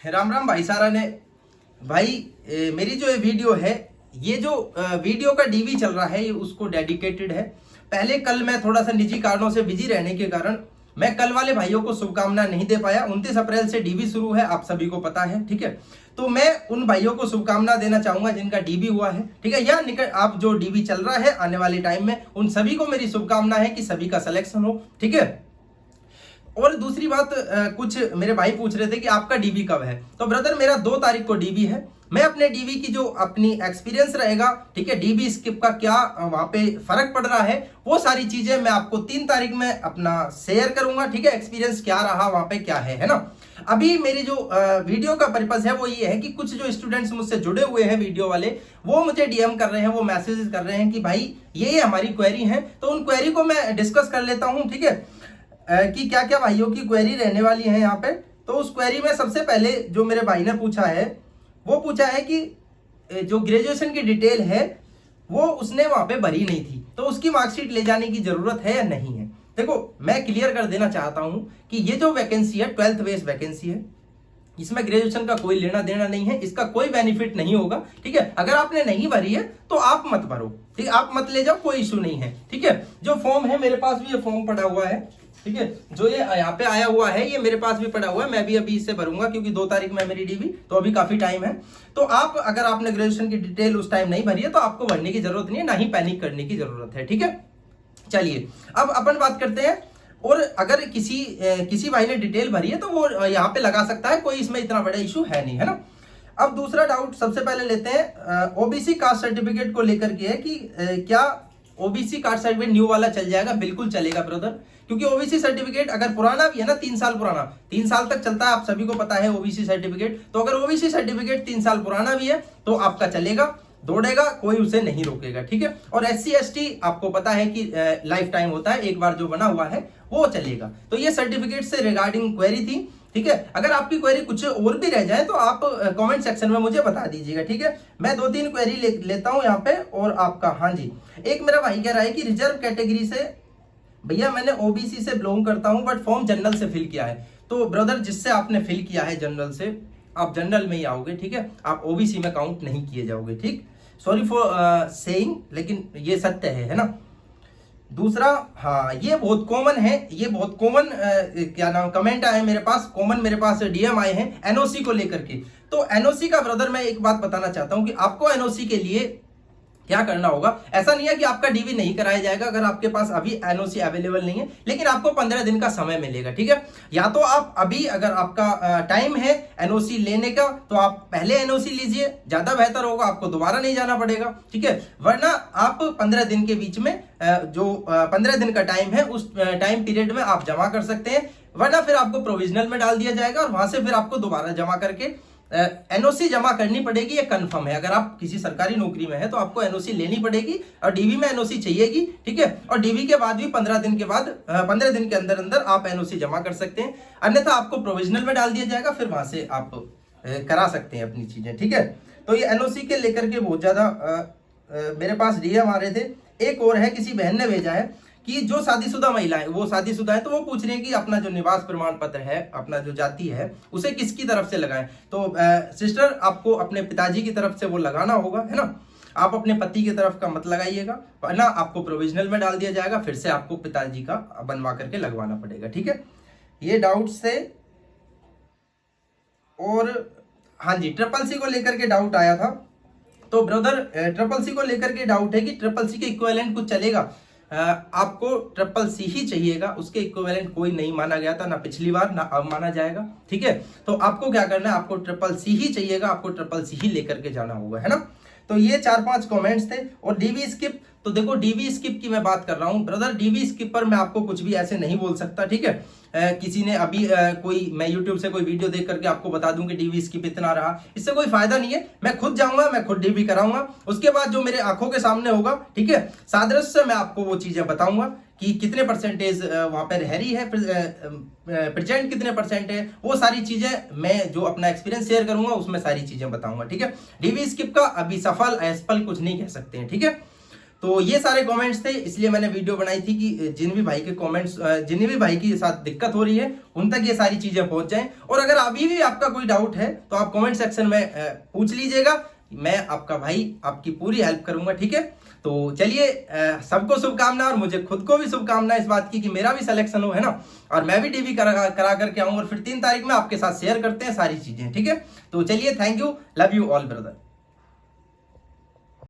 राम राम भाई सारा ने। भाई मेरी जो ये वीडियो है, ये जो वीडियो का डीवी चल रहा है ये उसको डेडिकेटेड है। पहले कल मैं थोड़ा सा निजी कारणों से बिजी रहने के कारण मैं कल वाले भाइयों को शुभकामना नहीं दे पाया। 29 अप्रैल से डीवी शुरू है, आप सभी को पता है, ठीक है। तो मैं उन भाइयों को शुभकामना देना चाहूंगा जिनका डीवी हुआ है, ठीक है, या निकट आप जो डीवी चल रहा है आने वाले टाइम में, उन सभी को मेरी शुभकामना है कि सभी का सिलेक्शन हो, ठीक है। और दूसरी बात, कुछ मेरे भाई पूछ रहे थे कि आपका डीवी कब है। तो ब्रदर मेरा 2 तारीख को डीवी है। मैं अपने डीवी की जो अपनी एक्सपीरियंस रहेगा, ठीक है, डीवी स्किप का क्या वहां पे फर्क पड़ रहा है, वो सारी चीजें मैं आपको 3 तारीख में अपना शेयर करूंगा, ठीक है। एक्सपीरियंस क्या रहा वहां पे, क्या है ना। अभी मेरी जो वीडियो का पर्पस है वो ये है कि कुछ जो स्टूडेंट्स मुझसे जुड़े हुए हैं वीडियो वाले, वो मुझे डीएम कर रहे हैं, वो मैसेज कर रहे हैं कि भाई ये हमारी क्वेरी है। तो उन क्वेरी को मैं डिस्कस कर लेता हूं, ठीक है, कि क्या क्या भाइयों की क्वेरी रहने वाली है यहाँ पे। तो उस क्वेरी में सबसे पहले जो मेरे भाई ने पूछा है, वो पूछा है कि जो ग्रेजुएशन की डिटेल है वो उसने वहां पे भरी नहीं थी, तो उसकी मार्कशीट ले जाने की जरूरत है या नहीं है। देखो मैं क्लियर कर देना चाहता हूं कि ये जो वैकेंसी है 12th बेस्ड वैकेंसी है, इसमें ग्रेजुएशन का कोई लेना देना नहीं है, इसका कोई बेनिफिट नहीं होगा, ठीक है। अगर आपने नहीं भरी है तो आप मत भरो, ठीक है, आप मत ले जाओ, कोई इशू नहीं है, ठीक है। जो फॉर्म है मेरे पास भी ये फॉर्म पड़ा हुआ है, ठीक है, जो ये यहाँ पे आया हुआ है ये मेरे पास भी पड़ा हुआ है। मैं भी अभी इसे भरूंगा क्योंकि 2 तारीख में मेरी डीवी, तो अभी काफी टाइम है। तो आप अगर आपने ग्रेजुएशन की डिटेल उस टाइम नहीं भरी है तो आपको भरने की जरूरत नहीं है, ना ही पैनिक करने की जरूरत है, ठीक है। चलिए अब अपन बात करते हैं। और अगर किसी भाई ने डिटेल भरी है तो वो यहाँ पे लगा सकता है, कोई इसमें इतना बड़ा इशू है नहीं, है ना। अब दूसरा डाउट सबसे पहले लेते हैं, ओबीसी कास्ट सर्टिफिकेट को लेकर के है कि क्या ओबीसी कास्ट सर्टिफिकेट न्यू वाला चल जाएगा। बिल्कुल चलेगा ब्रदर, क्योंकि ओबीसी सर्टिफिकेट अगर पुराना भी है ना, 3 साल पुराना, 3 साल तक चलता है, आप सभी को पता है ओबीसी सर्टिफिकेट। तो अगर ओबीसी सर्टिफिकेट 3 साल पुराना भी है तो आपका चलेगा, दौड़ेगा, कोई उसे नहीं रोकेगा, ठीक है। और एससी एसटी आपको पता है कि लाइफ टाइम होता है, एक बार जो बना हुआ है वो चलेगा। तो ये सर्टिफिकेट से रिगार्डिंग क्वेरी थी, ठीक है। अगर आपकी क्वेरी कुछ और भी रह जाए तो आप कमेंट सेक्शन में मुझे बता दीजिएगा, ठीक है। मैं 2-3 क्वेरी लेता हूं यहाँ पे। और आपका, हाँ जी, एक मेरा भाई कह रहा है कि रिजर्व कैटेगरी से भैया मैंने ओबीसी से बिलोंग करता हूं बट फॉर्म जनरल से फिल किया है। तो ब्रदर जिससे आपने फिल किया है जनरल से, आप जनरल में ही आओगे, ठीक है, आप ओबीसी में काउंट नहीं किए जाओगे, ठीक। सॉरी फॉर सेइंग, लेकिन ये सत्य है ना। दूसरा, हाँ ये बहुत कॉमन है, ये बहुत कॉमन क्या नाम कमेंट आए मेरे पास, कॉमन मेरे पास डीएम आए हैं एनओसी को लेकर के। तो एनओसी का ब्रदर मैं एक बात बताना चाहता हूं कि आपको एनओसी के लिए क्या करना होगा। ऐसा नहीं है कि आपका डीवी नहीं कराया जाएगा अगर आपके पास अभी एनओसी अवेलेबल नहीं है, लेकिन आपको 15 दिन का समय मिलेगा, ठीक है। या तो आप अभी अगर आपका टाइम है एनओसी लेने का तो आप पहले एनओसी लीजिए, ज्यादा बेहतर होगा, आपको दोबारा नहीं जाना पड़ेगा, ठीक है। वरना आप 15 दिन के बीच में जो 15 दिन का टाइम है उस टाइम पीरियड में आप जमा कर सकते हैं, वरना फिर आपको प्रोविजनल में डाल दिया जाएगा और वहां से फिर आपको दोबारा जमा करके एनओसी जमा करनी पड़ेगी। ये कंफर्म है, अगर आप किसी सरकारी नौकरी में है तो आपको एनओसी लेनी पड़ेगी और डीवी में एनओसी चाहिएगी, ठीक है। और डीवी के बाद भी 15 दिन के बाद 15 दिन के अंदर अंदर आप एनओसी जमा कर सकते हैं, अन्यथा आपको प्रोविजनल में डाल दिया जाएगा, फिर वहां से आप करा सकते हैं अपनी चीजें, ठीक है। तो ये एनओसी के लेकर के बहुत ज्यादा मेरे पास डीएम आ रहे थे। एक और है, किसी बहन ने भेजा है कि जो शादीशुदा महिला है, वो शादीशुदा है, तो वो पूछ रहे हैं कि अपना जो निवास प्रमाण पत्र है, अपना जो जाति है, उसे किसकी तरफ से लगाएं। तो सिस्टर आपको अपने पिताजी की तरफ से वो लगाना होगा, है ना। आप अपने पति की तरफ का मत लगाइएगा, वरना आपको प्रोविजनल में डाल दिया जाएगा, फिर से आपको पिताजी का बनवा करके लगवाना पड़ेगा, ठीक है। ये डाउट से। और हाँ जी, ट्रिपल सी को लेकर के डाउट आया था। तो ब्रदर ट्रिपल सी को लेकर के डाउट है कि ट्रिपल सी के इक्विवेलेंट कुछ चलेगा। आपको ट्रिपल सी ही चाहिएगा, उसके इक्विवेलेंट कोई नहीं माना गया था, ना पिछली बार ना अब माना जाएगा, ठीक है। तो आपको क्या करना है, आपको ट्रिपल सी ही चाहिएगा, आपको ट्रिपल सी ही लेकर के जाना होगा, है ना। तो ये 4-5 कमेंट्स थे। और डीवी स्किप, तो देखो डीवी स्किप की मैं बात कर रहा हूं ब्रदर, डीवी स्किप पर मैं आपको कुछ भी ऐसे नहीं बोल सकता, ठीक है। किसी ने अभी कोई, मैं यूट्यूब से कोई वीडियो देख करके आपको बता दूं कि डीवी स्किप इतना रहा, इससे कोई फायदा नहीं है। मैं खुद जाऊंगा, मैं खुद डीवी कराऊंगा, उसके बाद जो मेरे आंखों के सामने होगा, ठीक है, सादृश्य से मैं आपको वो चीजें बताऊंगा कि कितने परसेंटेज वहां पर रह रही है, प्रेजेंट कितने परसेंट है, वो सारी चीजें मैं जो अपना एक्सपीरियंस शेयर करूंगा उसमें सारी चीजें बताऊंगा, ठीक है। डीवी स्किप का अभी सफल असफल कुछ नहीं कह सकते हैं, ठीक है। तो ये सारे कमेंट्स थे, इसलिए मैंने वीडियो बनाई थी कि जिन भी भाई के कमेंट्स, जिन भी भाई के साथ दिक्कत हो रही है उन तक ये सारी चीजें पहुंच जाएं। और अगर अभी भी आपका कोई डाउट है तो आप कमेंट सेक्शन में पूछ लीजिएगा, मैं आपका भाई आपकी पूरी हेल्प करूंगा, ठीक है। तो चलिए, सबको शुभकामना और मुझे खुद को भी शुभकामना इस बात की कि मेरा भी सिलेक्शन हो, है ना, और मैं भी डीवी करा करके आऊं और फिर 3 तारीख में आपके साथ शेयर करते हैं सारी चीजें, ठीक है। तो चलिए, thank you, love you all brother.